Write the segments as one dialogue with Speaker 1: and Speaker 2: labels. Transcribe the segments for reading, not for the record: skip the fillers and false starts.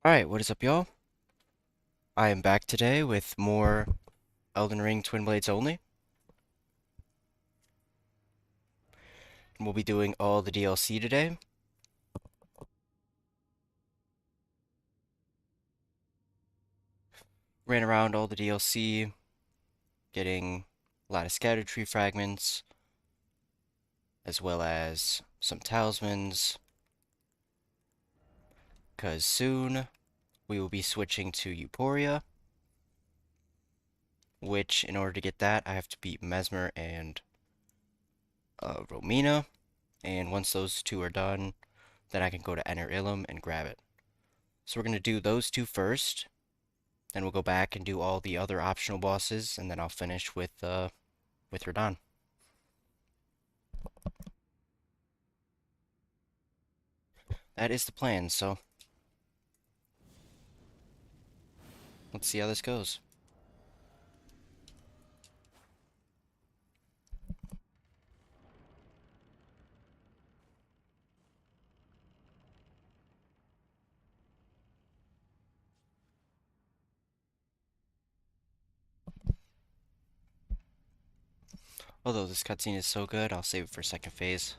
Speaker 1: Alright, what is up, y'all? I am back today with more Elden Ring Twinblades only. And we'll be doing all the DLC today. Ran around all the DLC, getting a lot of scattered tree fragments, as well as some talismans, because soon we will be switching to Euphoria, which, in order to get that, I have to beat Mesmer and Romina, and once those two are done, then I can go to Enter Ilum and grab it. So we're going to do those two first, then we'll go back and do all the other optional bosses, and then I'll finish with Radahn. That is the plan, so let's see how this goes. Although this cutscene is so good, I'll save it for second phase.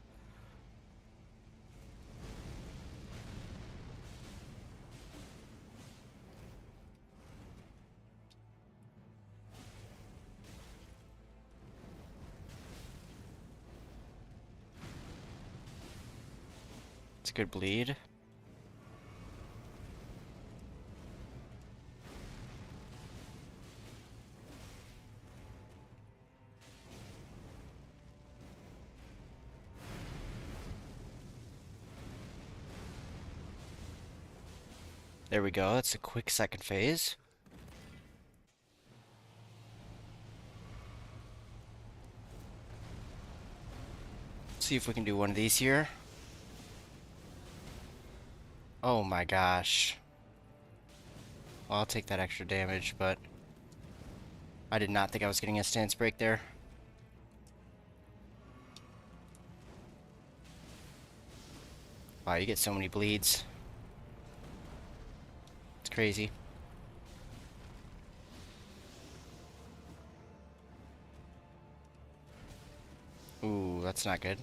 Speaker 1: It's a good bleed. There we go, that's a quick second phase. Let's see if we can do one of these here. Oh my gosh. Well, I'll take that extra damage, but I did not think I was getting a stance break there. Wow, you get so many bleeds. It's crazy. Ooh, that's not good.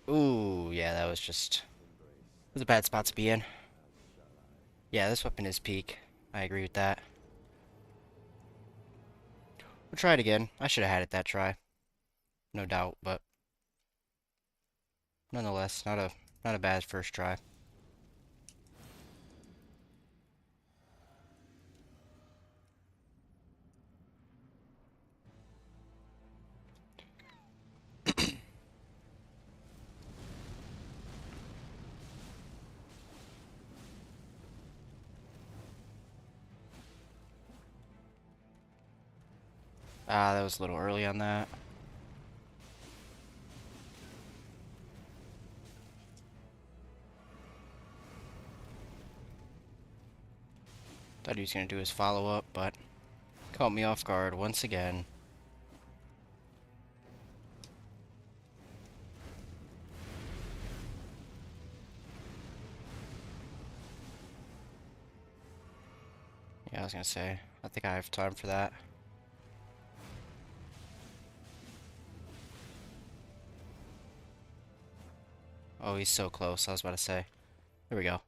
Speaker 1: Ooh, yeah, that was a bad spot to be in. Yeah, this weapon is peak. I agree with that. We'll try it again. I should have had it that try. No doubt, but nonetheless, not a bad first try. Ah, that was a little early on that. Thought he was gonna do his follow-up, but caught me off guard once again. Yeah, I was gonna say, I think I have time for that. Oh, he's so close, I was about to say. There we go.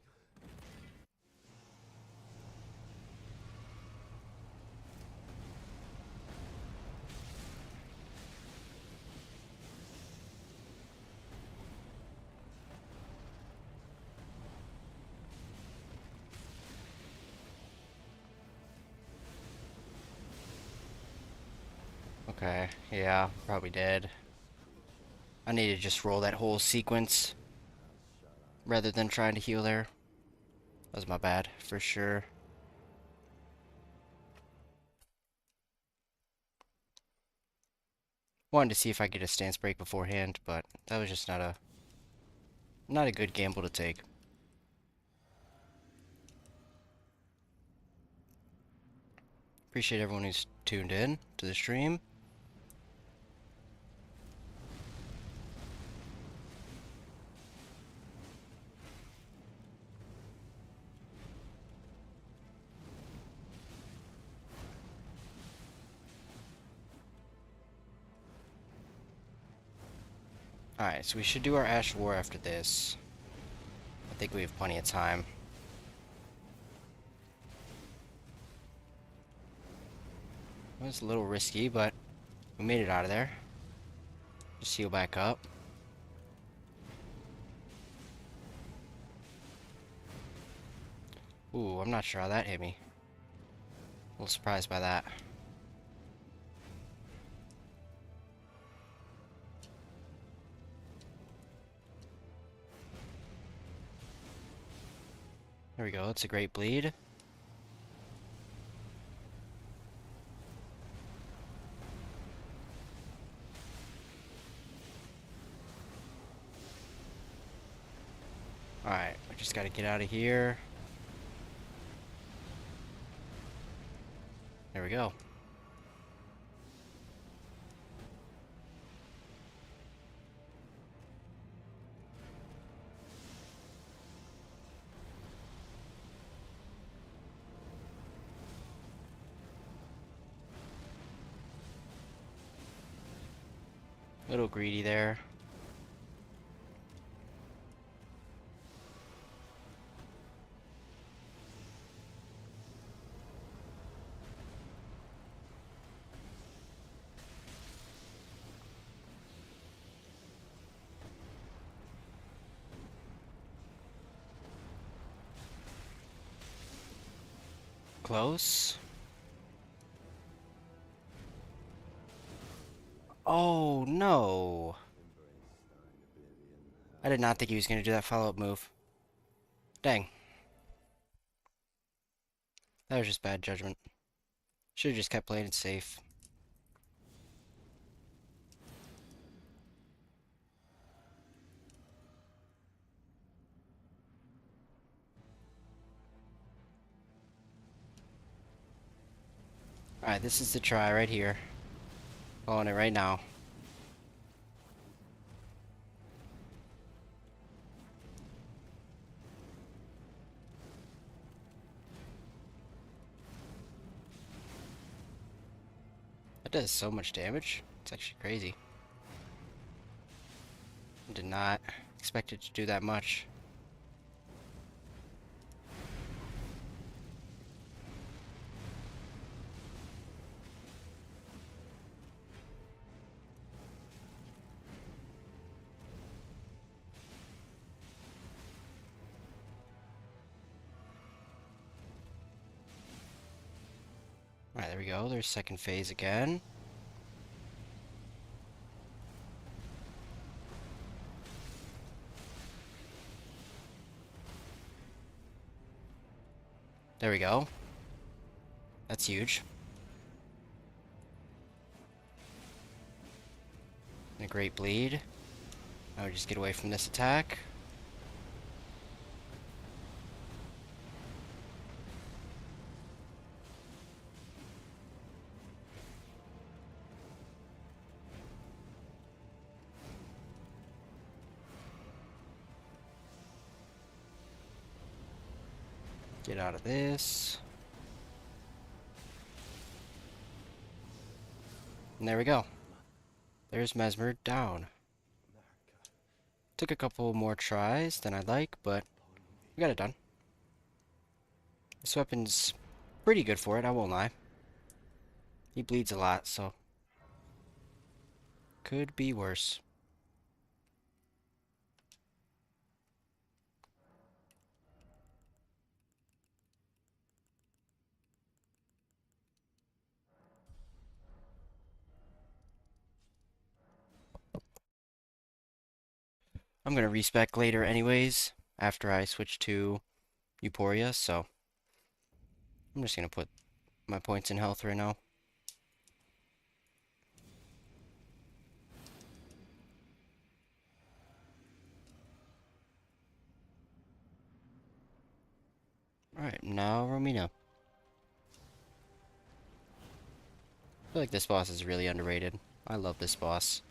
Speaker 1: Okay, yeah, probably dead. I need to just roll that whole sequence rather than trying to heal there. That was my bad, for sure. Wanted to see if I could get a stance break beforehand, but that was just not a good gamble to take. Appreciate everyone who's tuned in to the stream. Alright, so we should do our Ash War after this. I think we have plenty of time. It was a little risky, but we made it out of there. Just heal back up. Ooh, I'm not sure how that hit me. A little surprised by that. There we go, it's a great bleed. Alright, we just gotta get out of here. There we go. Little greedy there. Close. Oh, no. I did not think he was going to do that follow-up move. Dang. That was just bad judgment. Should have just kept playing it safe. Alright, this is the try right here. Calling it right now. That does so much damage. It's actually crazy. I did not expect it to do that much. Alright, there we go. There's second phase again. There we go. That's huge. And a great bleed. Now we just get away from this attack. Get out of this. And there we go. There's Mesmer down. Took a couple more tries than I'd like, but we got it done. This weapon's pretty good for it, I won't lie. He bleeds a lot, so could be worse. I'm gonna respec later anyways, after I switch to Euphoria, so I'm just gonna put my points in health right now. Alright, now Romina. I feel like this boss is really underrated. I love this boss.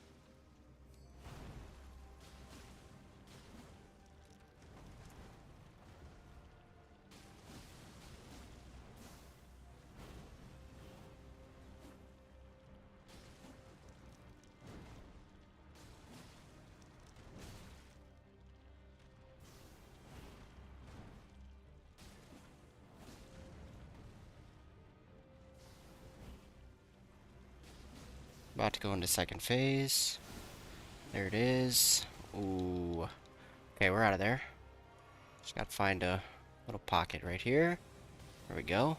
Speaker 1: About to go into second phase. There it is. Ooh. Okay, we're out of there. Just gotta find a little pocket right here. There we go.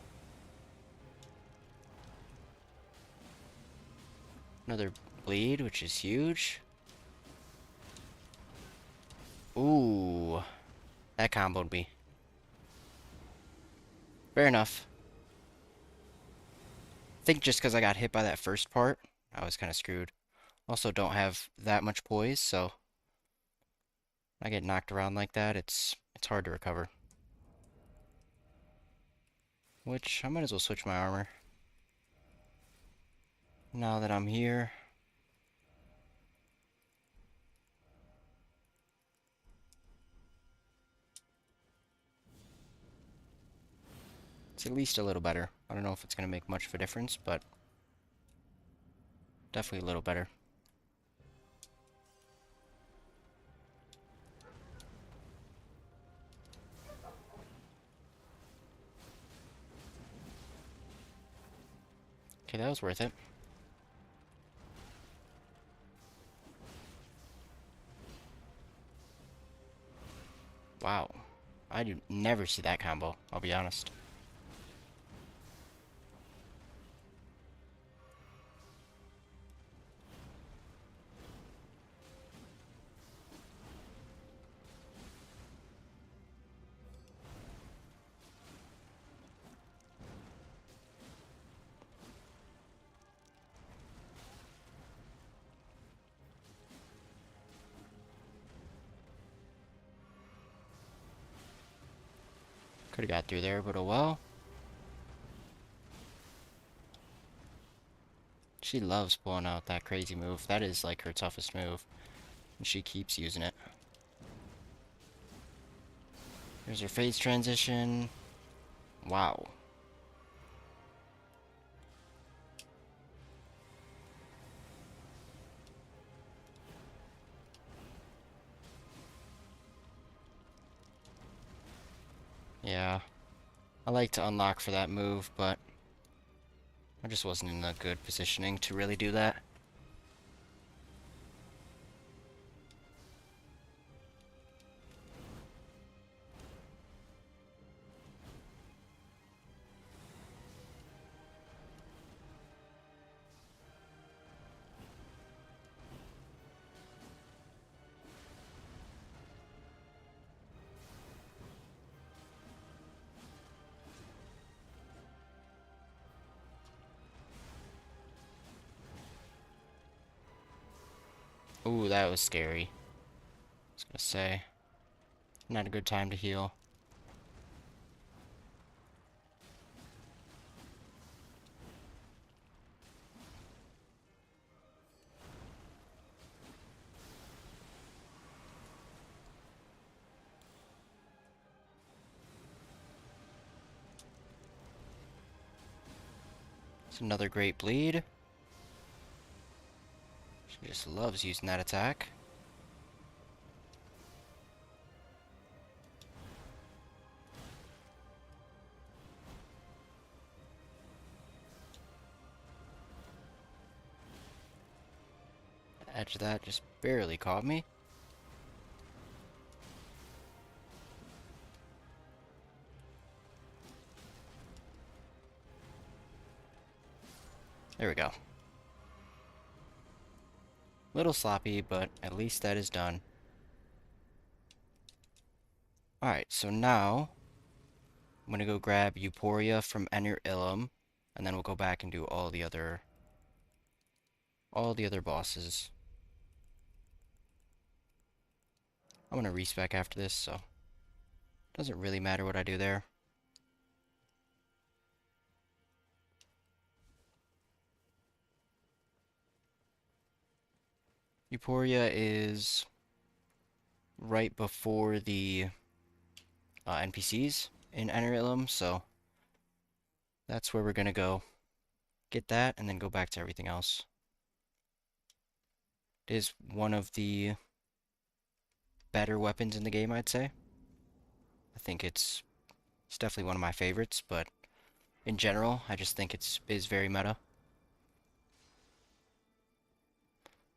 Speaker 1: Another bleed, which is huge. Ooh. That comboed me. Fair enough. I think just because I got hit by that first part, I was kind of screwed. Also don't have that much poise, so when I get knocked around like that, it's hard to recover. Which, I might as well switch my armor. Now that I'm here. It's at least a little better. I don't know if it's going to make much of a difference, but definitely a little better. Okay, that was worth it. Wow. I do never see that combo, I'll be honest. Could have got through there, but oh well. She loves pulling out that crazy move. That is like her toughest move. And she keeps using it. There's her phase transition. Wow. Yeah. I like to unlock for that move, but I just wasn't in the good positioning to really do that. Ooh, that was scary. I was gonna say. Not a good time to heal. It's another great bleed. She just loves using that attack. Edge of that just barely caught me. There we go. Little sloppy, but at least that is done. Alright, so now I'm gonna go grab Euphoria from Enter Ilum, and then we'll go back and do all the other bosses. I'm gonna respec after this, so doesn't really matter what I do there. Euphoria is right before the NPCs in Enter Ilum, so that's where we're gonna go. Get that, and then go back to everything else. It is one of the better weapons in the game, I'd say. I think it's definitely one of my favorites, but in general, I just think it is very meta.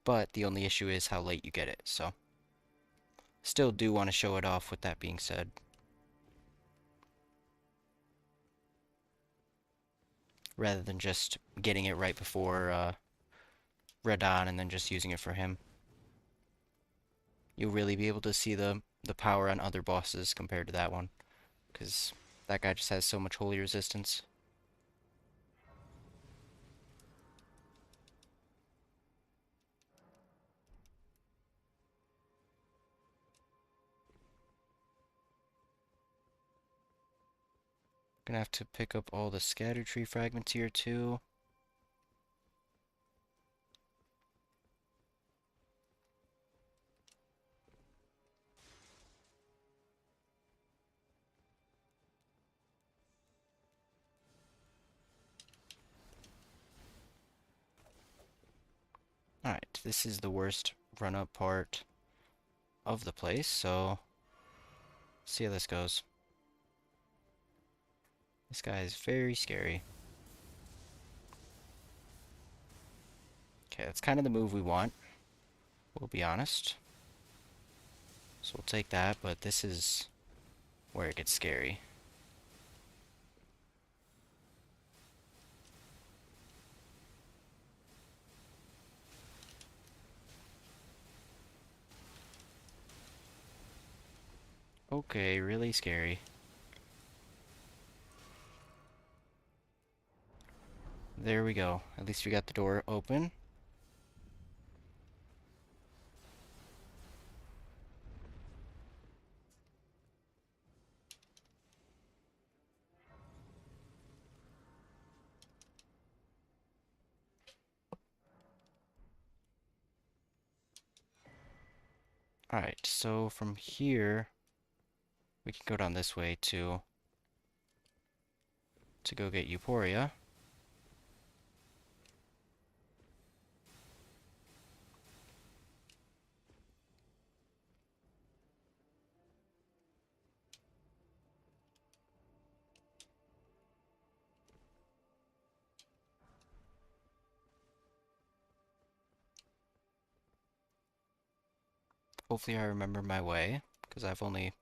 Speaker 1: but the only issue is how late you get it, so still do want to show it off with that being said. Rather than just getting it right before Red On and then just using it for him. You'll really be able to see the power on other bosses compared to that one, because that guy just has so much holy resistance. Gonna have to pick up all the scatter tree fragments here too. Alright, this is the worst run-up part of the place, so see how this goes. This guy is very scary. Okay, that's kind of the move we want, we'll be honest. So we'll take that, but this is where it gets scary. Okay, really scary. There we go. At least we got the door open. Alright, so from here, we can go down this way to go get Euphoria. Hopefully I remember my way, because I've only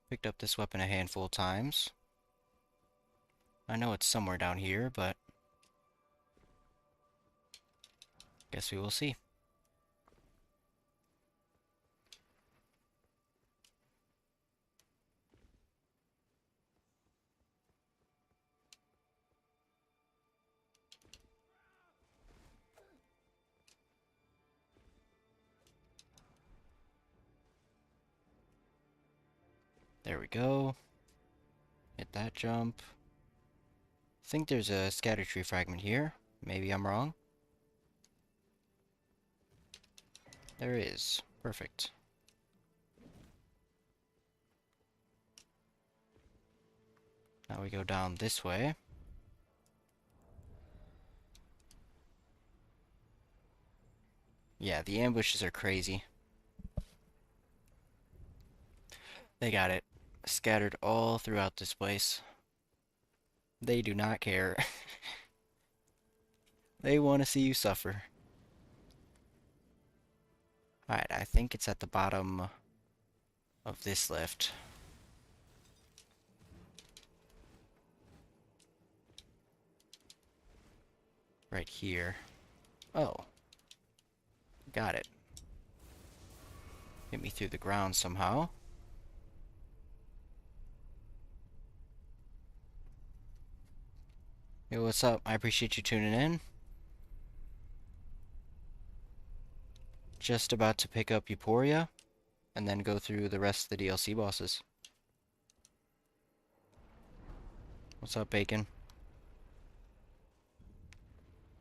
Speaker 1: picked up this weapon a handful of times. I know it's somewhere down here, but guess we will see. There we go. Hit that jump. I think there's a scatter tree fragment here. Maybe I'm wrong. There is. Perfect. Now we go down this way. Yeah, the ambushes are crazy. They got it scattered all throughout this place. They do not care. They want to see you suffer. Alright, I think it's at the bottom of this lift. Right here. Oh. Got it. Get me through the ground somehow. Yo, what's up? I appreciate you tuning in. Just about to pick up Euphoria, and then go through the rest of the DLC bosses. What's up, Bacon?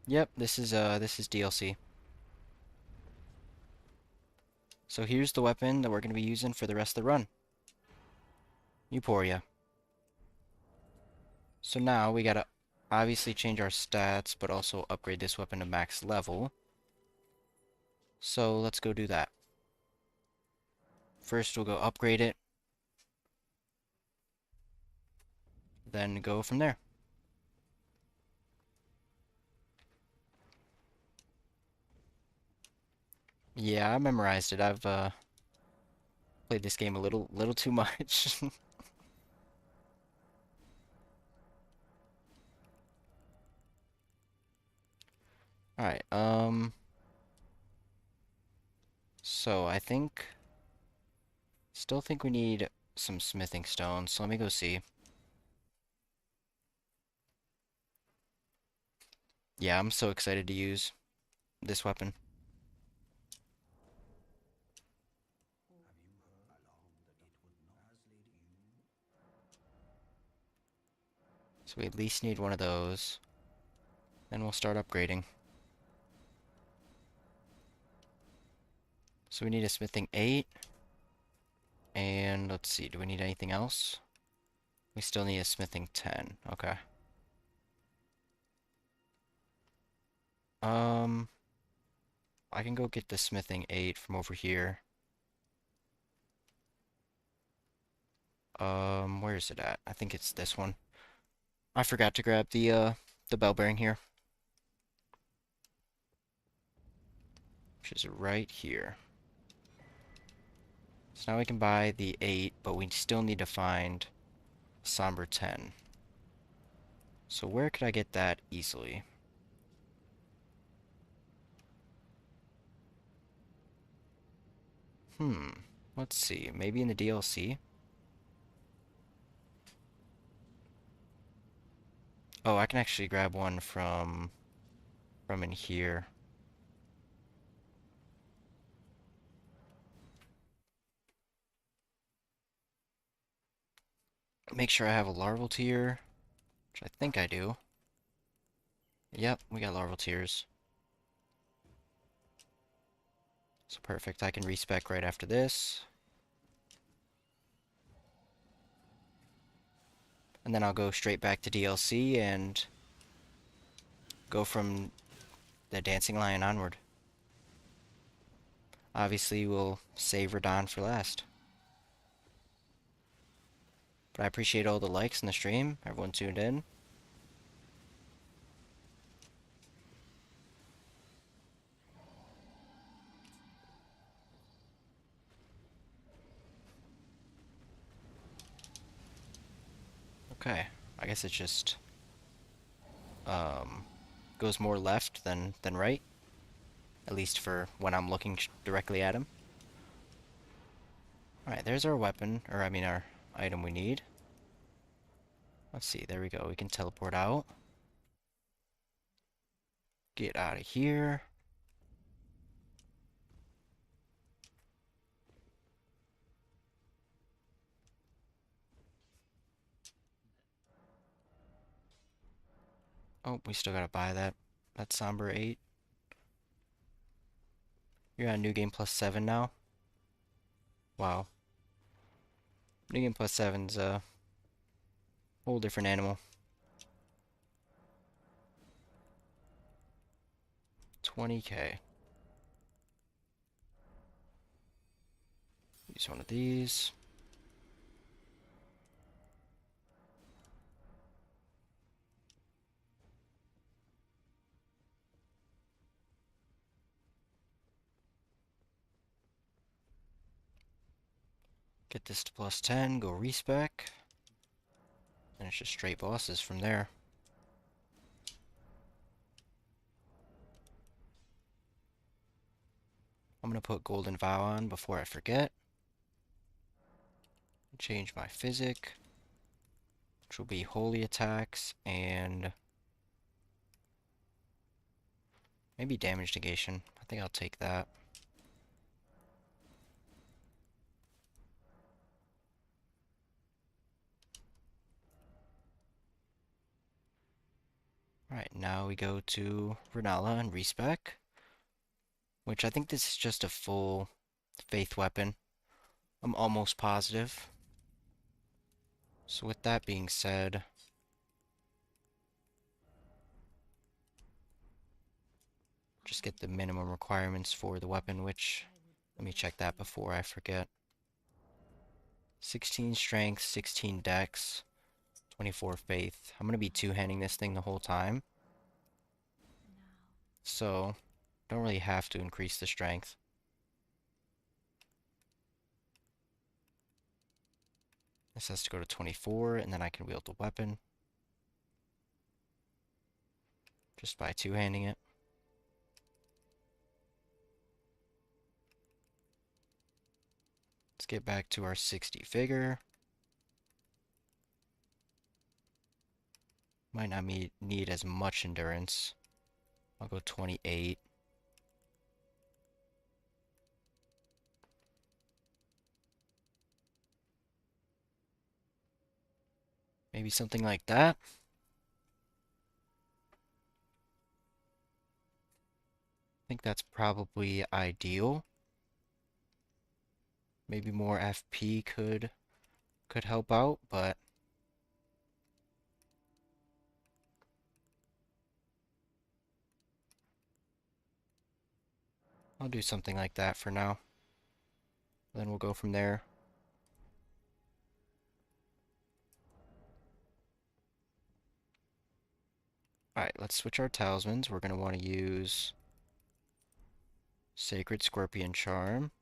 Speaker 1: Yep, this is DLC. So here's the weapon that we're going to be using for the rest of the run. Euphoria. So now we gotta obviously change our stats, but also upgrade this weapon to max level. So let's go do that. First we'll go upgrade it, then go from there. Yeah, I memorized it. I've played this game a little too much. All right. So I think still think we need some smithing stones. So let me go see. Yeah, I'm so excited to use this weapon. So we at least need one of those. Then we'll start upgrading. So we need a smithing 8. And let's see, do we need anything else? We still need a smithing 10. Okay. Um, I can go get the smithing 8 from over here. Where is it at? I think it's this one. I forgot to grab the bell bearing here, which is right here. So now we can buy the 8, but we still need to find Somber 10. So where could I get that easily? Hmm, let's see. Maybe in the DLC? Oh, I can actually grab one from in here. Make sure I have a larval tier, which I think I do. Yep, we got larval tiers. So perfect. I can respec right after this. And then I'll go straight back to DLC and go from the Dancing Lion onward. Obviously, we'll save Radon for last. But I appreciate all the likes in the stream, everyone tuned in. Okay, I guess it just um, goes more left than right, at least for when I'm looking directly at him. Alright, there's our weapon, or I mean our item we need. Let's see, there we go, we can teleport out. Get out of here. Oh, we still gotta buy that Somber 8. You're on New Game Plus 7 now? Wow. New Game Plus 7's a whole different animal. 20k. Use one of these. Get this to plus 10, go respec. And it's just straight bosses from there. I'm gonna put Golden Vow on before I forget. Change my physic, which will be holy attacks and maybe damage negation. I think I'll take that. Alright, now we go to Renala and respec, which I think this is just a full faith weapon. I'm almost positive. So with that being said, just get the minimum requirements for the weapon, which, let me check that before I forget. 16 strength, 16 dex, 24 faith. I'm gonna be two-handing this thing the whole time. So, don't really have to increase the strength. This has to go to 24, and then I can wield the weapon just by two-handing it. Let's get back to our 60 figure. Might not need as much endurance. I'll go 28. Maybe something like that. I think that's probably ideal. Maybe more FP could help out, but I'll do something like that for now. Then we'll go from there. Alright, let's switch our talismans. We're going to want to use Sacred Scorpion Charm,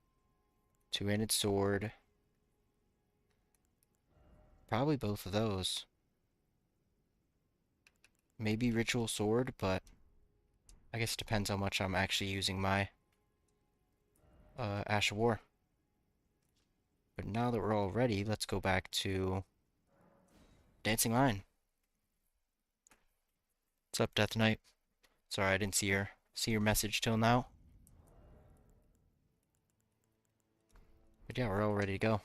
Speaker 1: Two-Handed Sword, probably both of those. Maybe Ritual Sword, but I guess it depends how much I'm actually using my Ash of War. But now that we're all ready, let's go back to Dancing Lion. What's up, Death Knight? Sorry, I didn't see your message till now. But yeah, we're all ready to go.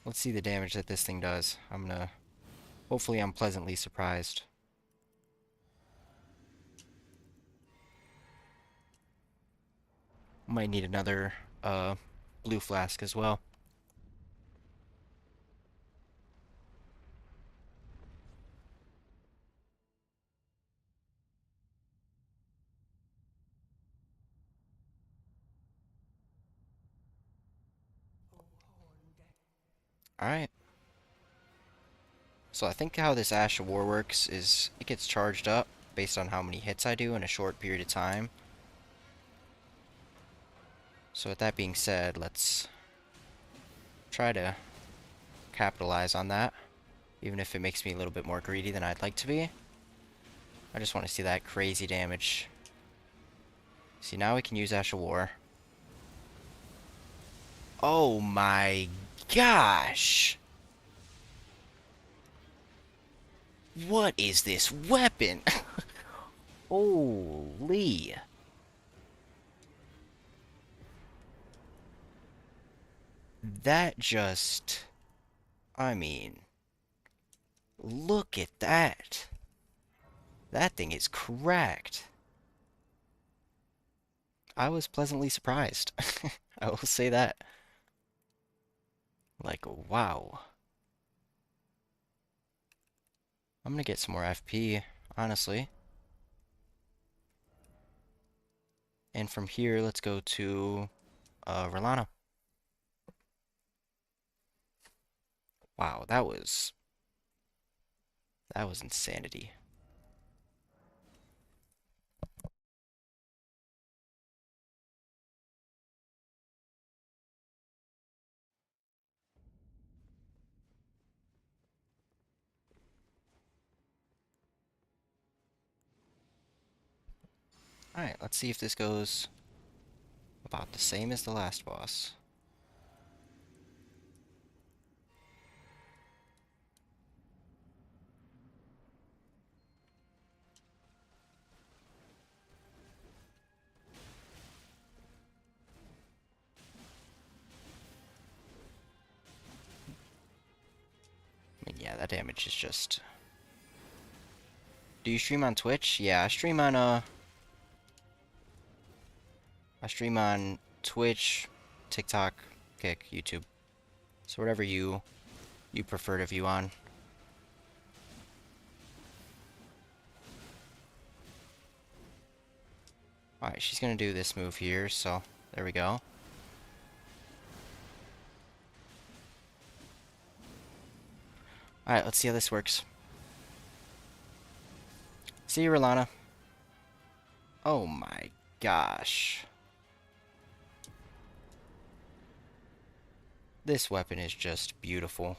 Speaker 1: Let's see the damage that this thing does. Hopefully I'm pleasantly surprised. Might need another blue flask as well. Alright. So I think how this Ash of War works is it gets charged up based on how many hits I do in a short period of time. So with that being said, let's try to capitalize on that, even if it makes me a little bit more greedy than I'd like to be. I just want to see that crazy damage. See, now we can use Ash of War. Oh my gosh! What is this weapon? Holy. That just... I mean... Look at that. That thing is cracked. I was pleasantly surprised. I will say that. Like, wow. I'm gonna get some more FP, honestly. And from here, let's go to Rolana. Wow, that was insanity. Alright, let's see if this goes about the same as the last boss. I mean, yeah, that damage is just... Do you stream on Twitch? Yeah, I stream on Twitch, TikTok, Kick, YouTube. So whatever you prefer to view on. Alright, she's gonna do this move here, so there we go. Alright, let's see how this works. See you, Rolana. Oh my gosh. This weapon is just beautiful.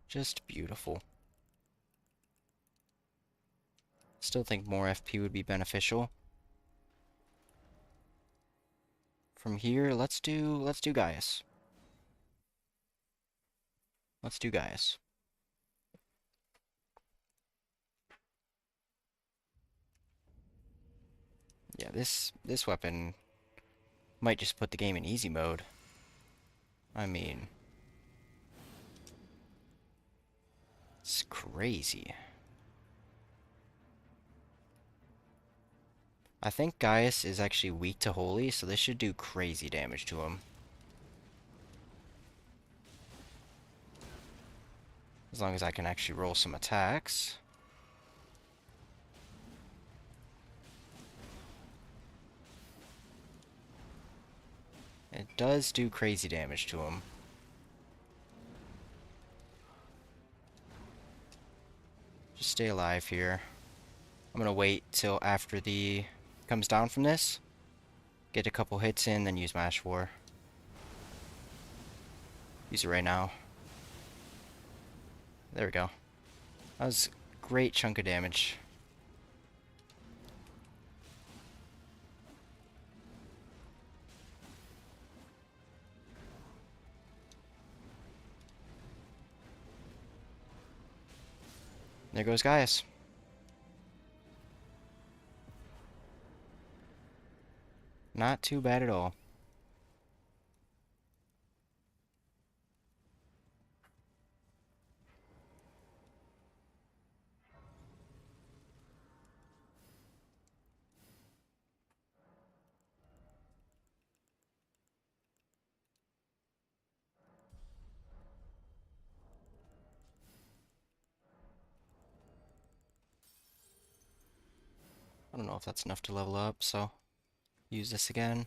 Speaker 1: Just beautiful. Still think more FP would be beneficial. From here, let's do Gaius. Let's do Gaius. Yeah, this weapon might just put the game in easy mode. I mean, it's crazy. I think Gaius is actually weak to Holy, so this should do crazy damage to him. As long as I can actually roll some attacks. It does do crazy damage to him. Just stay alive here. I'm gonna wait till after the comes down from this. Get a couple hits in, then use my Ash War. Use it right now. There we go. That was a great chunk of damage. There goes Gaius. Not too bad at all. I don't know if that's enough to level up, so use this again.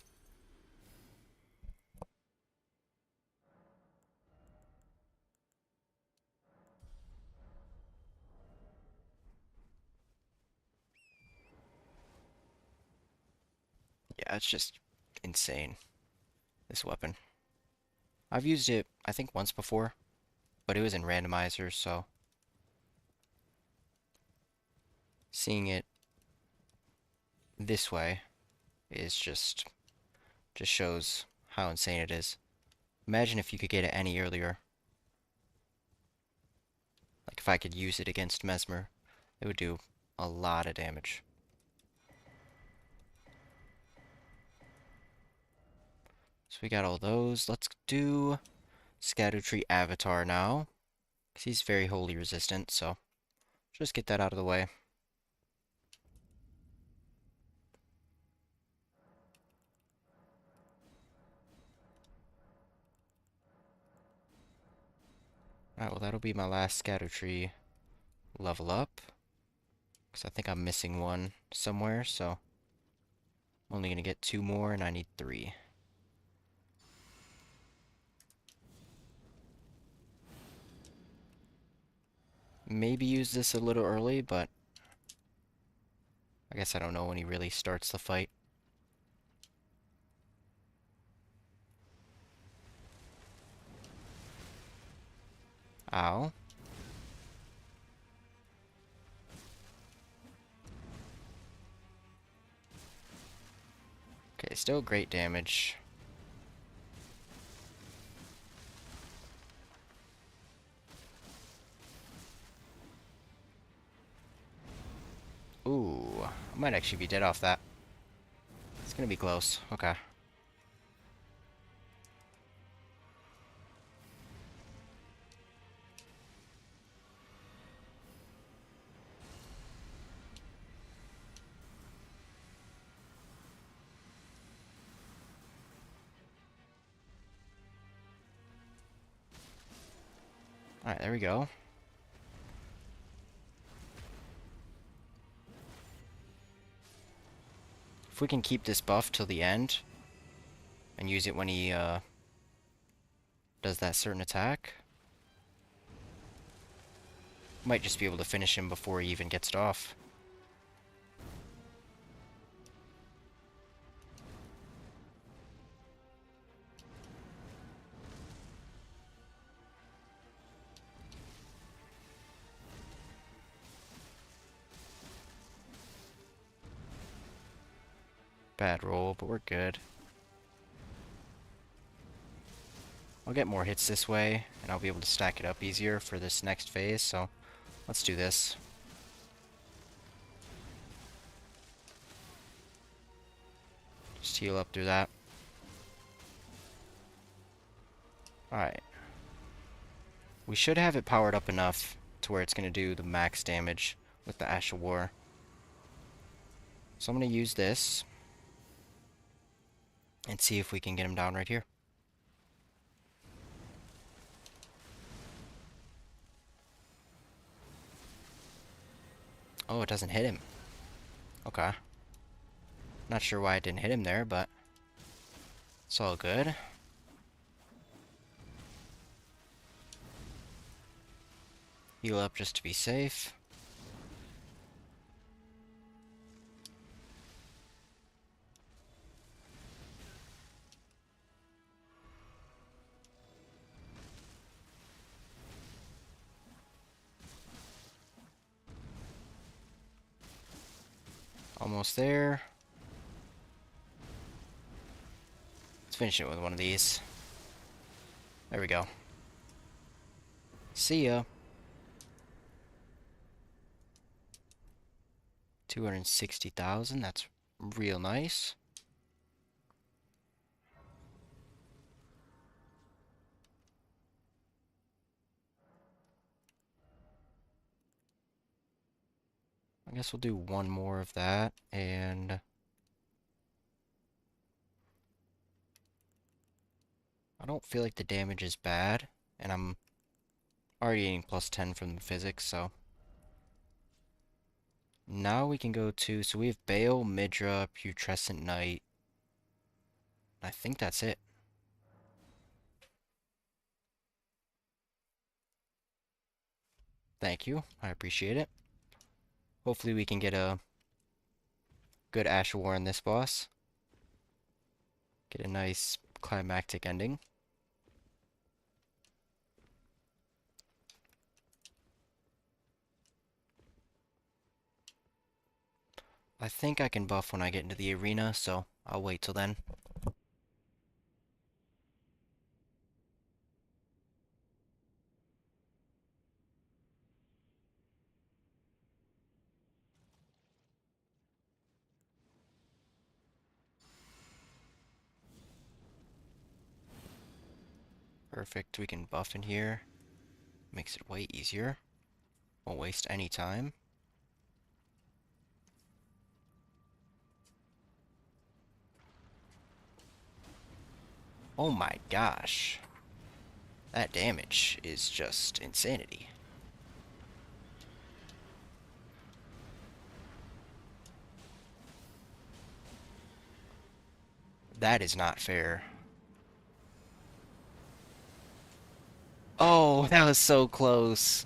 Speaker 1: Yeah, it's just insane, this weapon. I've used it, I think, once before, but it was in randomizers, so seeing it this way is just shows how insane it is. Imagine if you could get it any earlier. Like if I could use it against Mesmer, it would do a lot of damage. So we got all those. Let's do Scatter Tree Avatar now. Because he's very holy resistant, so just get that out of the way. Alright, well that'll be my last Scatter Tree level up. Because I think I'm missing one somewhere, so I'm only going to get 2 more and I need 3. Maybe use this a little early, but I guess I don't know when he really starts the fight. Ow. Okay, still great damage. Ooh, I might actually be dead off that. It's gonna be close. Okay. Alright, there we go. If we can keep this buff till the end, and use it when he, does that certain attack, might just be able to finish him before he even gets it off. Bad roll, but we're good. I'll get more hits this way, and I'll be able to stack it up easier for this next phase, so let's do this. Just heal up through that. Alright. We should have it powered up enough to where it's going to do the max damage with the Ash of War. So I'm going to use this and see if we can get him down right here. Oh, it doesn't hit him. Okay. Not sure why it didn't hit him there, but it's all good. Heal up just to be safe. Almost there. Let's finish it with one of these. There we go. See ya. 260,000, that's real nice. I guess we'll do one more of that, and I don't feel like the damage is bad, and I'm already getting plus 10 from the physics, so now we can go to, so we have Bale, Midra, Putrescent Knight. I think that's it. Thank you, I appreciate it. Hopefully we can get a good Ash of War in this boss. Get a nice climactic ending. I think I can buff when I get into the arena, so I'll wait till then. Perfect, we can buff in here. Makes it way easier. Won't waste any time. Oh my gosh. That damage is just insanity. That is not fair. Oh, that was so close.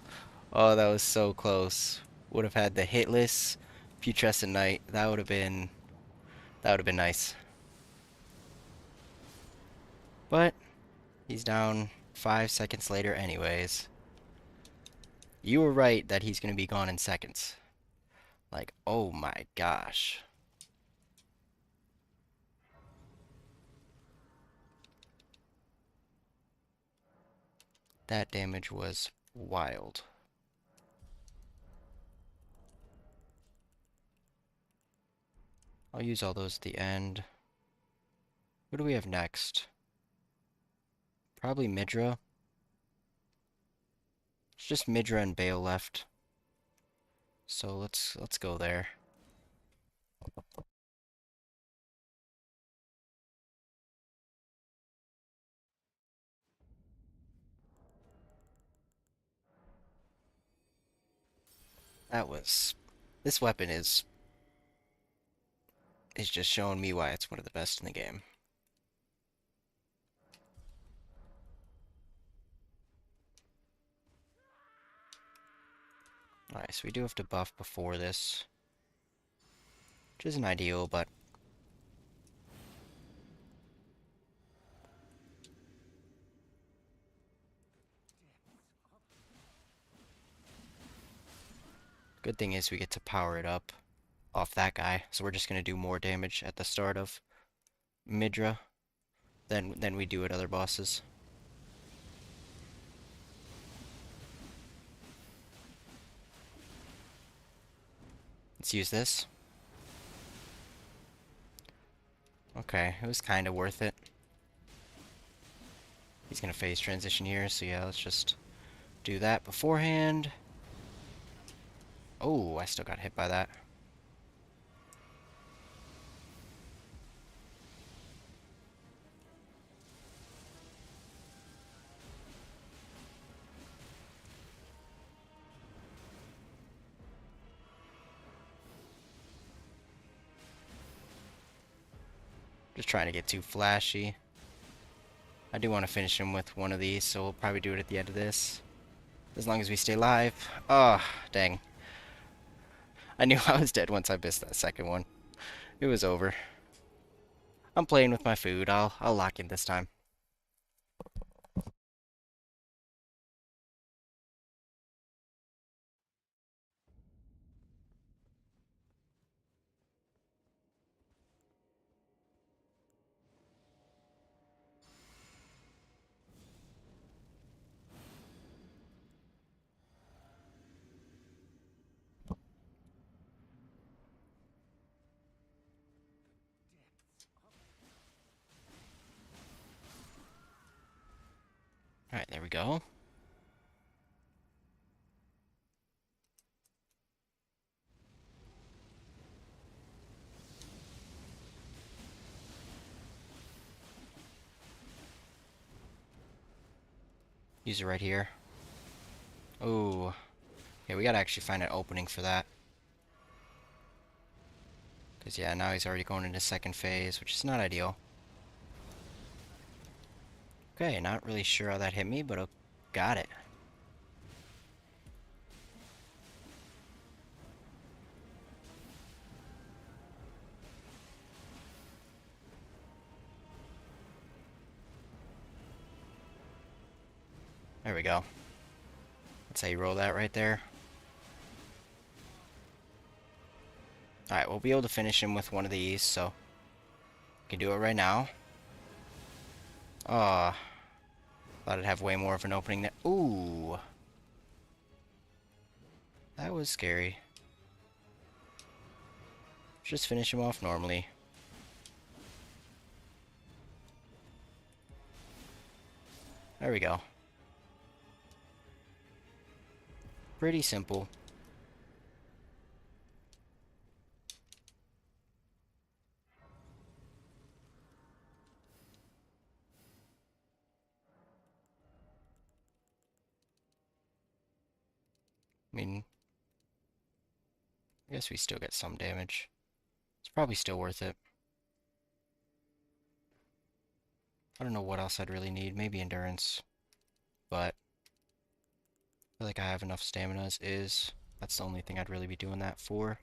Speaker 1: Oh, that was so close. Would have had the hitless Putrescent Knight. That would have been nice. But he's down 5 seconds later anyways. You were right that he's gonna be gone in seconds. Like, oh my gosh. That damage was wild. I'll use all those at the end. Who do we have next? Probably Midra. It's just Midra and Bale left. So let's go there. This weapon is just showing me why it's one of the best in the game. Alright, so we do have to buff before this, which isn't ideal, but good thing is we get to power it up off that guy. So we're just gonna do more damage at the start of Midra than we do at other bosses. Let's use this. Okay, it was kind of worth it. He's gonna phase transition here, so yeah, let's just do that beforehand. Oh, I still got hit by that. Just trying to get too flashy. I do want to finish him with one of these, so we'll probably do it at the end of this. As long as we stay alive. Oh, dang. I knew I was dead once I missed that second one. It was over. I'm playing with my food. I'll lock in this time. Alright, there we go. Use it right here. Oh. Yeah, we gotta actually find an opening for that. Because, yeah, now he's already going into second phase, which is not ideal. Okay, not really sure how that hit me, but got it. There we go. That's how you roll that right there. Alright, we'll be able to finish him with one of these, so we can do it right now. Oh, thought it'd have way more of an opening there. Ooh. That was scary. Just finish him off normally. There we go. Pretty simple. I mean, I guess we still get some damage. It's probably still worth it. I don't know what else I'd really need. Maybe endurance. But I feel like I have enough stamina as is. That's the only thing I'd really be doing that for.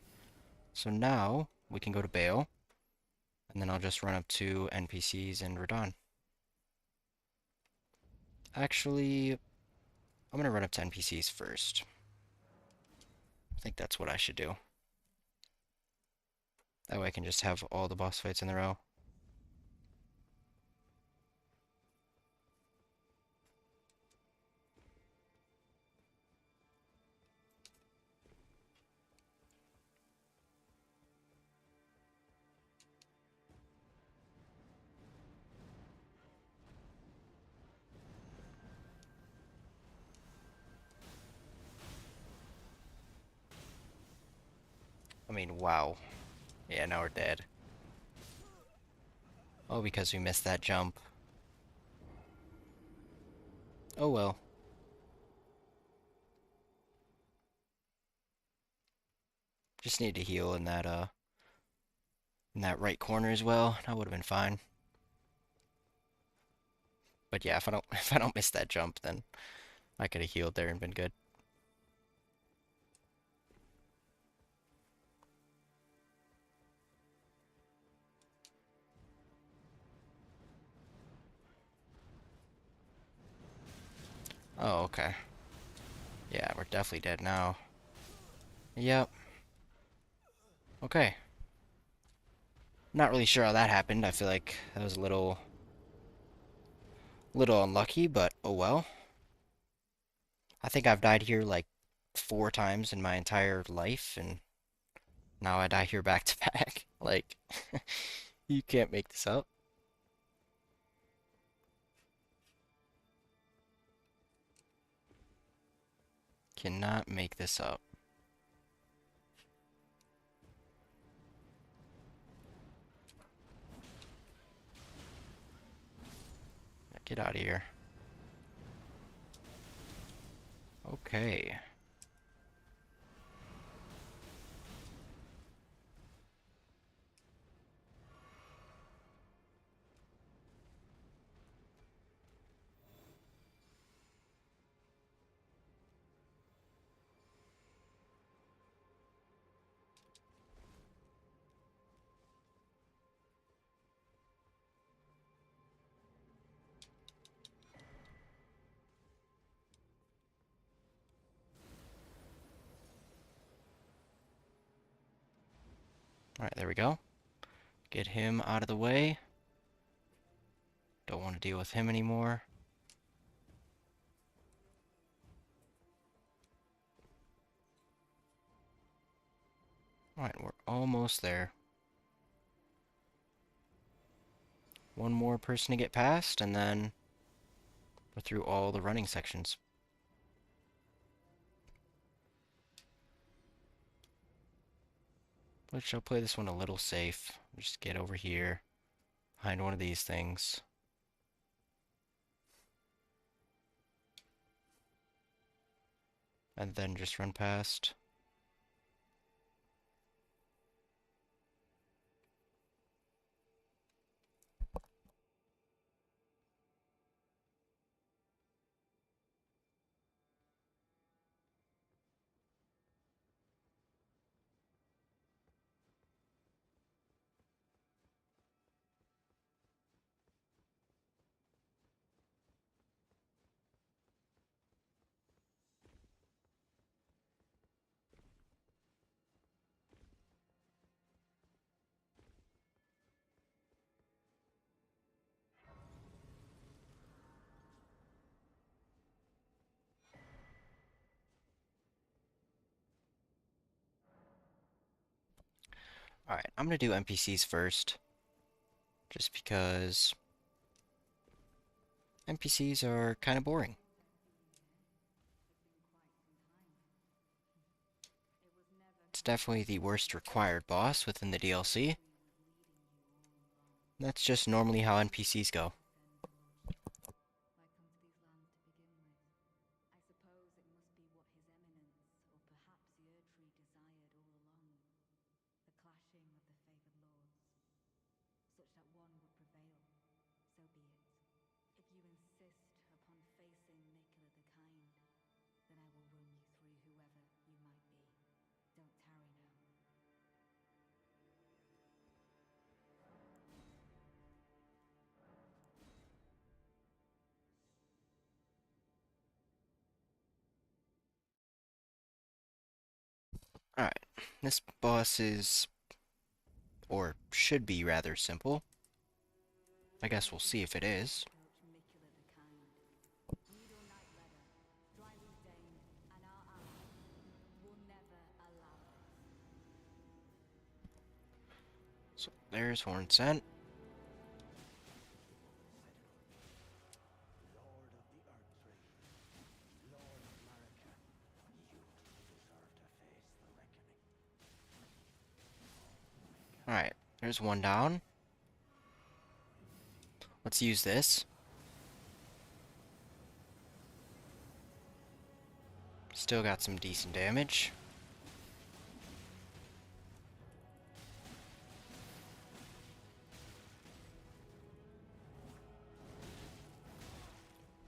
Speaker 1: So now we can go to Bale. And then I'll just run up to NPCs and we're done. Actually, I'm gonna run up to NPCs first. I think that's what I should do. That way I can just have all the boss fights in a row. I mean, wow. Yeah, now we're dead. Oh, because we missed that jump. Oh well. Just need to heal in that right corner as well. That would have been fine. But yeah, if I don't if I don't miss that jump, then I could have healed there and been good. Oh, okay. Yeah, we're definitely dead now. Yep. Okay. Not really sure how that happened. I feel like that was a little unlucky, but oh well. I think I've died here like 4 times in my entire life, and now I die here back to back. Like, you can't make this up. Cannot make this up. Get out of here. Okay. Alright, there we go. Get him out of the way. Don't want to deal with him anymore. Alright, we're almost there. One more person to get past, and then we're through all the running sections. Which I'll play this one a little safe. Just get over here, behind one of these things. And then just run past. Alright, I'm gonna do NPCs first. Just because NPCs are kind of boring. It's definitely the worst required boss within the DLC. That's just normally how NPCs go. Alright, this boss is, or should be, rather simple. I guess we'll see if it is. So there's Horn Scent. Alright, there's one down. Let's use this. Still got some decent damage.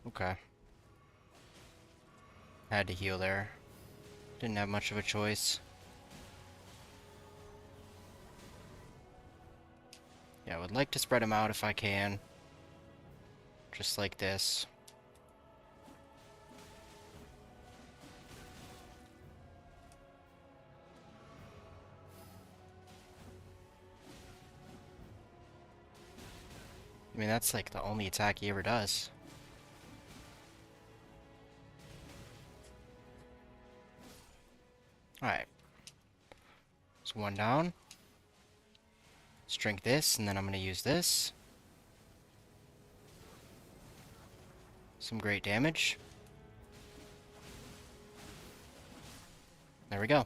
Speaker 1: Okay. Had to heal there. Didn't have much of a choice. Yeah, I would like to spread them out if I can. Just like this. I mean, that's like the only attack he ever does. Alright. So one down. Let's drink this, and then I'm gonna use this. Some great damage. There we go.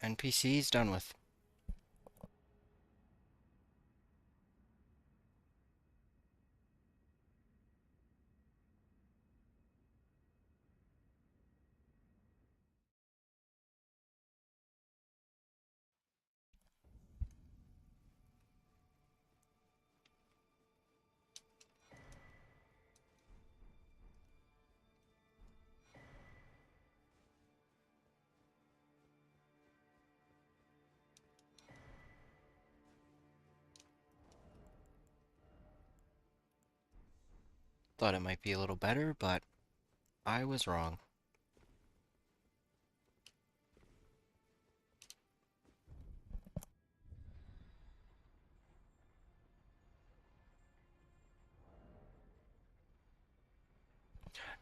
Speaker 1: NPC's done with. Thought it might be a little better, but I was wrong.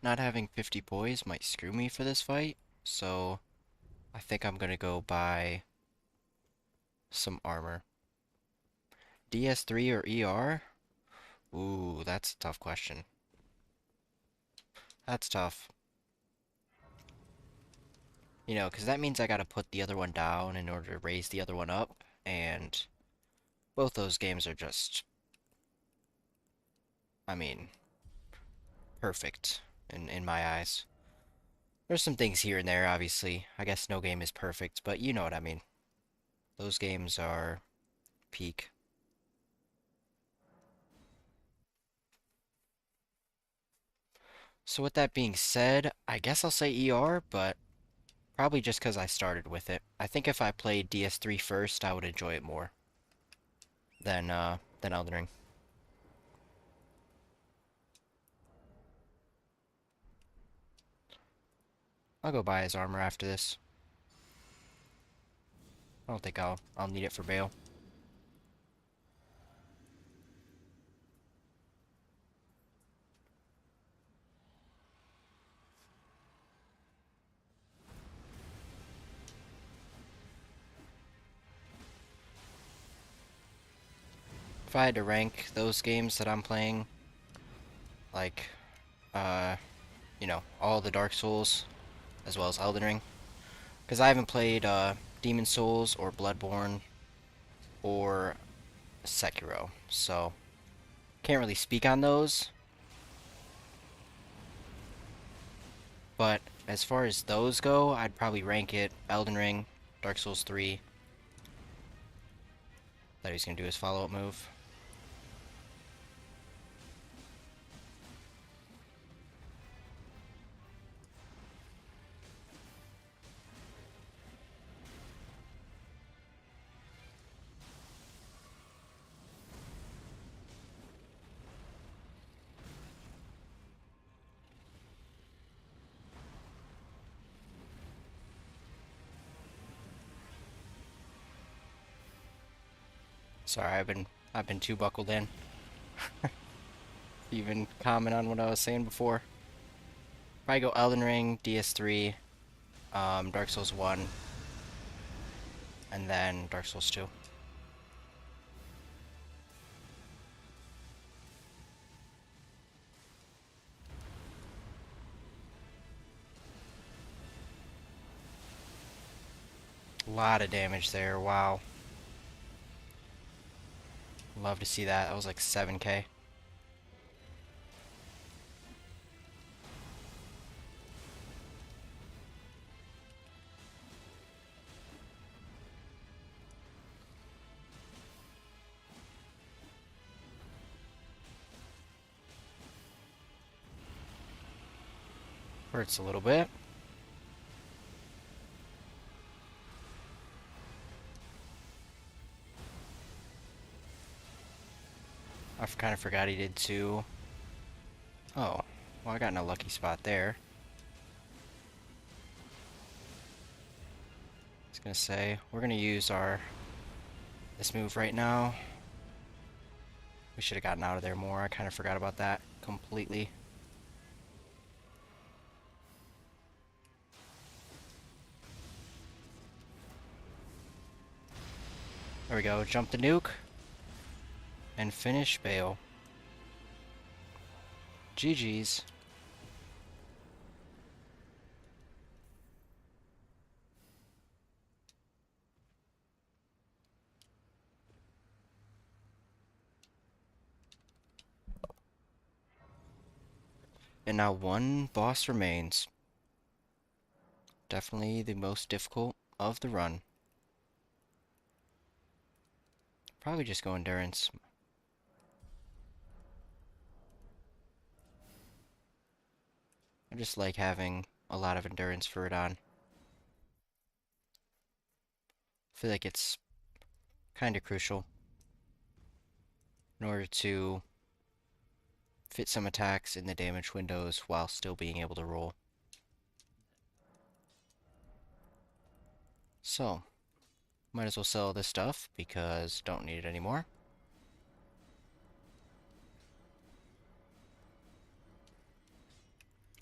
Speaker 1: Not having 50 boys might screw me for this fight, so I think I'm gonna go buy some armor. DS3 or ER? Ooh, that's a tough question. That's tough. You know, because that means I gotta put the other one down in order to raise the other one up, and both those games are just, I mean, perfect in my eyes. There's some things here and there, obviously. I guess no game is perfect, but you know what I mean. Those games are peak. So with that being said, I guess I'll say ER, but probably just because I started with it. I think if I played DS3 first, I would enjoy it more than Elden Ring. I'll go buy his armor after this. I don't think I'll need it for bail. If I had to rank those games that I'm playing, like, uh, you know, all the Dark Souls, as well as Elden Ring, because I haven't played, Demon Souls or Bloodborne or Sekiro, so can't really speak on those, but as far as those go, I'd probably rank it Elden Ring, Dark Souls 3. That he's gonna do his follow-up move. Sorry, I've been too buckled in. Even comment on what I was saying before. Probably go Elden Ring, DS3, Dark Souls 1, and then Dark Souls 2. A lot of damage there, wow. Love to see that. That was like 7k. Hurts a little bit. I kind of forgot he did too. Oh, well, I got in a lucky spot there. I was gonna say, we're gonna use our this move right now. We should have gotten out of there more. I kind of forgot about that completely. There we go. Jump the nuke. And finish Bale. GG's. And now one boss remains. Definitely the most difficult of the run. Probably just go endurance. I just like having a lot of endurance for it on. I feel like it's kind of crucial in order to fit some attacks in the damage windows while still being able to roll. So, might as well sell this stuff because don't need it anymore.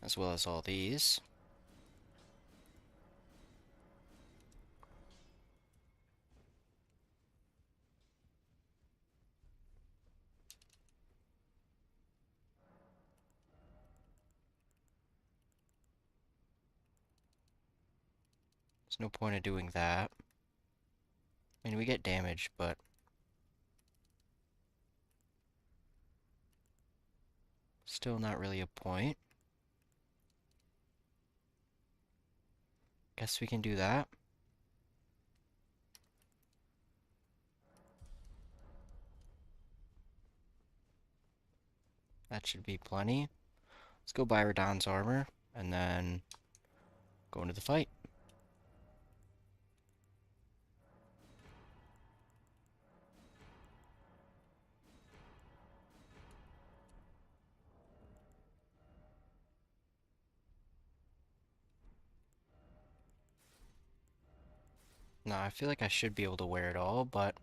Speaker 1: As well as all these. There's no point in doing that. I mean, we get damage, but still not really a point. Guess we can do that. That should be plenty. Let's go buy Radahn's armor, and then go into the fight. Now, I feel like I should be able to wear it all, but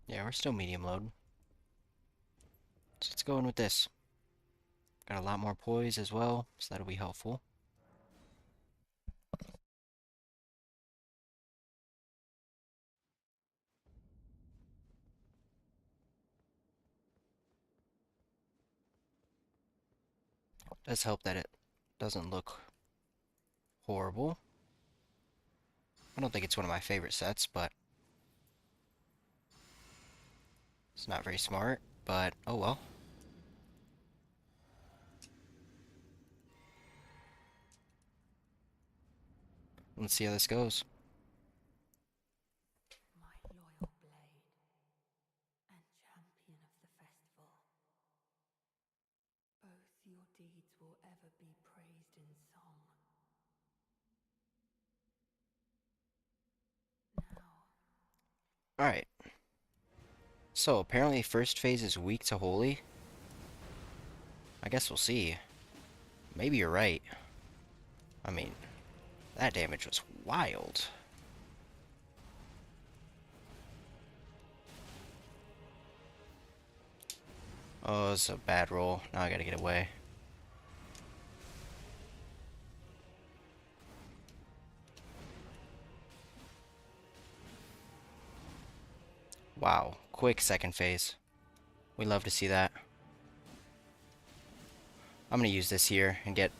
Speaker 1: yeah, we're still medium load. So let's go in with this. Got a lot more poise as well, so that'll be helpful. Does help that it doesn't look horrible. I don't think it's one of my favorite sets, but it's not very smart, but oh well. Let's see how this goes.
Speaker 2: My loyal blade and champion of the festival. Both your deeds will ever be praised in song. Now,
Speaker 1: Alright. So, apparently first phase is weak to holy. I guess we'll see. Maybe you're right. I mean, that damage was wild. Oh, it's a bad roll. Now I gotta get away. Wow, quick second phase. We love to see that. I'm gonna use this here and get...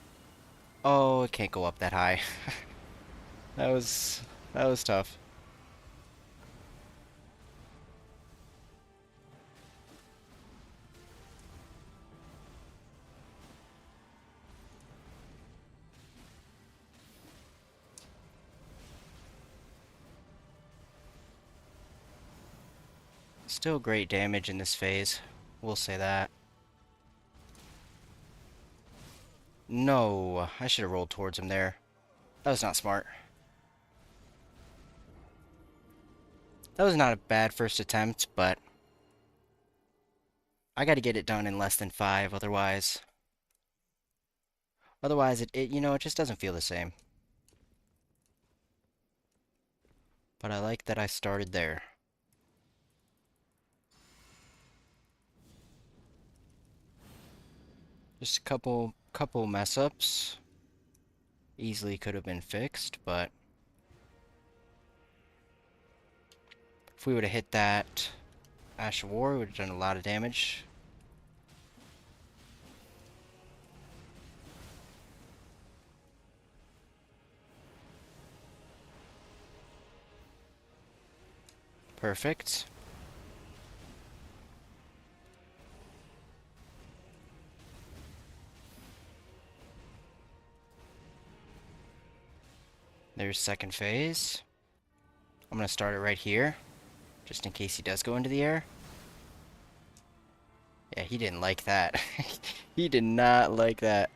Speaker 1: Oh, it can't go up that high. That was tough. Still great damage in this phase. We'll say that. No, I should have rolled towards him there. That was not smart. That was not a bad first attempt, but I gotta get it done in less than 5, otherwise Otherwise, it just doesn't feel the same. But I like that I started there. Just a couple mess ups. Easily could have been fixed, but if we would have hit that Ash of War, we would have done a lot of damage. Perfect. There's second phase. I'm gonna start it right here, just in case he does go into the air. Yeah, he didn't like that. He did not like that.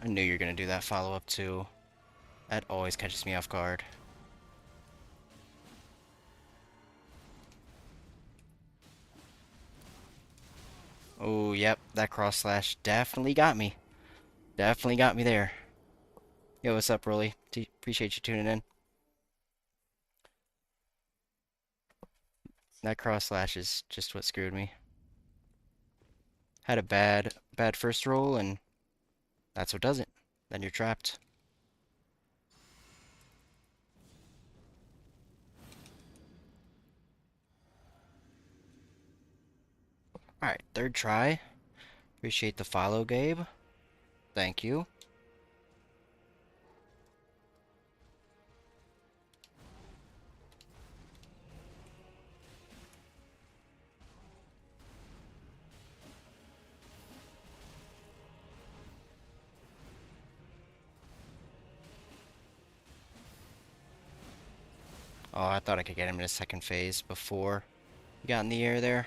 Speaker 1: I knew you were gonna do that follow-up too. That always catches me off guard. Oh, yep, that cross slash definitely got me. Definitely got me there. Yo, what's up, Rolly? Appreciate you tuning in. That cross slash is just what screwed me. Had a bad first roll, and that's what does it. Then you're trapped. Alright, third try. Appreciate the follow, Gabe. Thank you. Oh, I thought I could get him in a second phase before he got in the air there.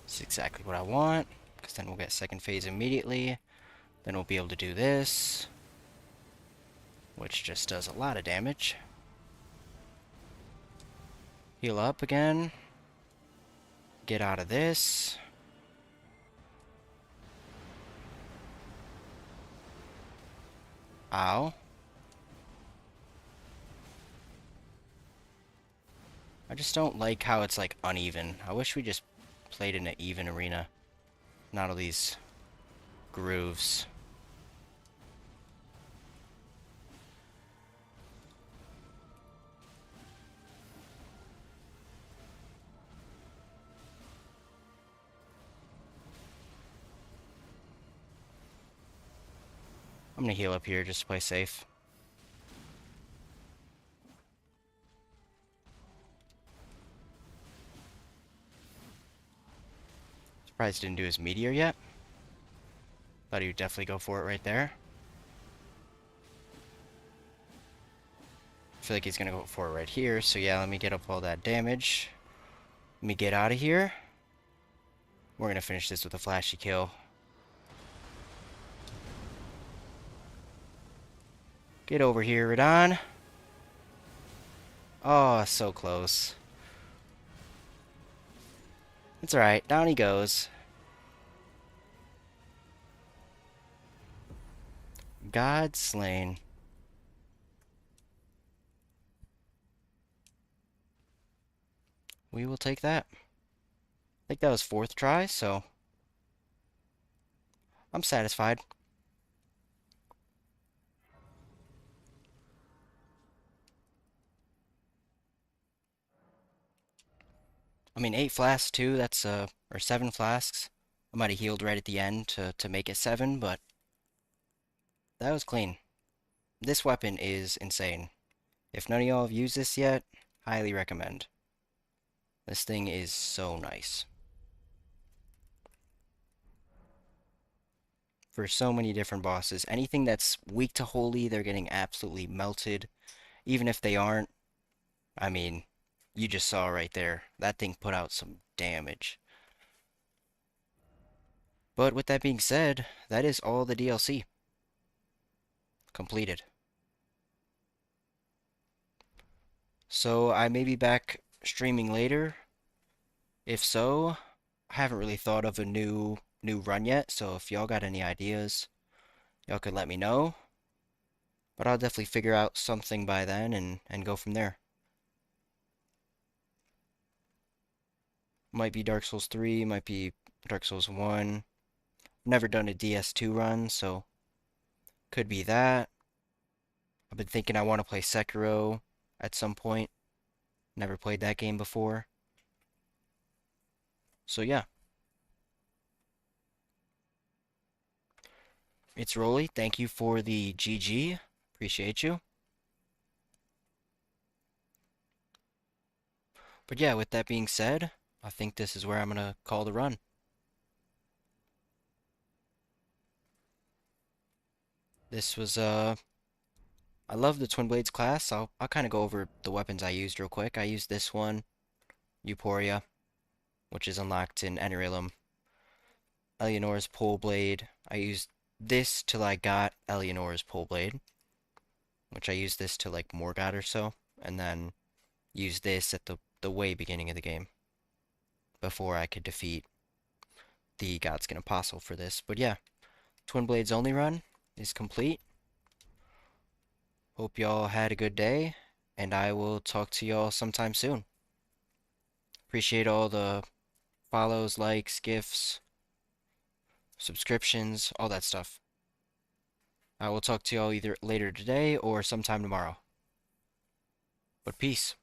Speaker 1: That's exactly what I want, because then we'll get second phase immediately. Then we'll be able to do this, which just does a lot of damage. Heal up again. Get out of this. Ow. I just don't like how it's like uneven. I wish we just played in an even arena. Not all these grooves. I'm gonna heal up here just to play safe. Surprised he didn't do his meteor yet. Thought he would definitely go for it right there. I feel like he's gonna go for it right here, so yeah, let me get up all that damage. Let me get out of here. We're gonna finish this with a flashy kill. Get over here, Radon. Oh, so close. It's alright, down he goes. God slain. We will take that. I think that was fourth try, so I'm satisfied. I mean, 8 flasks too, that's, or 7 flasks. I might have healed right at the end to make it 7, but that was clean. This weapon is insane. If none of y'all have used this yet, highly recommend. This thing is so nice. for so many different bosses. Anything that's weak to holy, they're getting absolutely melted. Even if they aren't, I mean, you just saw right there. That thing put out some damage. But with that being said, that is all the DLC completed. So I may be back streaming later. If so, I haven't really thought of a new run yet, so if y'all got any ideas, y'all could let me know. But I'll definitely figure out something by then and go from there. Might be Dark Souls 3, might be Dark Souls 1. Never done a DS2 run, so could be that. I've been thinking I want to play Sekiro at some point. Never played that game before. So yeah, it's Rolly. Thank you for the GG. Appreciate you. But yeah, with that being said, I think this is where I'm gonna call the run. This was I love the Twinblades class. I'll kind of go over the weapons I used real quick. I used this one, Euphoria, which is unlocked in Enerilum. Eleanor's pole blade. I used this till I got Eleanor's pole blade, which I used this to like Morgott or so, and then used this at the way beginning of the game before I could defeat the Godskin Apostle for this. But yeah, Twinblades only run is complete. Hope y'all had a good day, and I will talk to y'all sometime soon. Appreciate all the follows, likes, gifts, subscriptions, all that stuff. I will talk to y'all either later today or sometime tomorrow. But peace.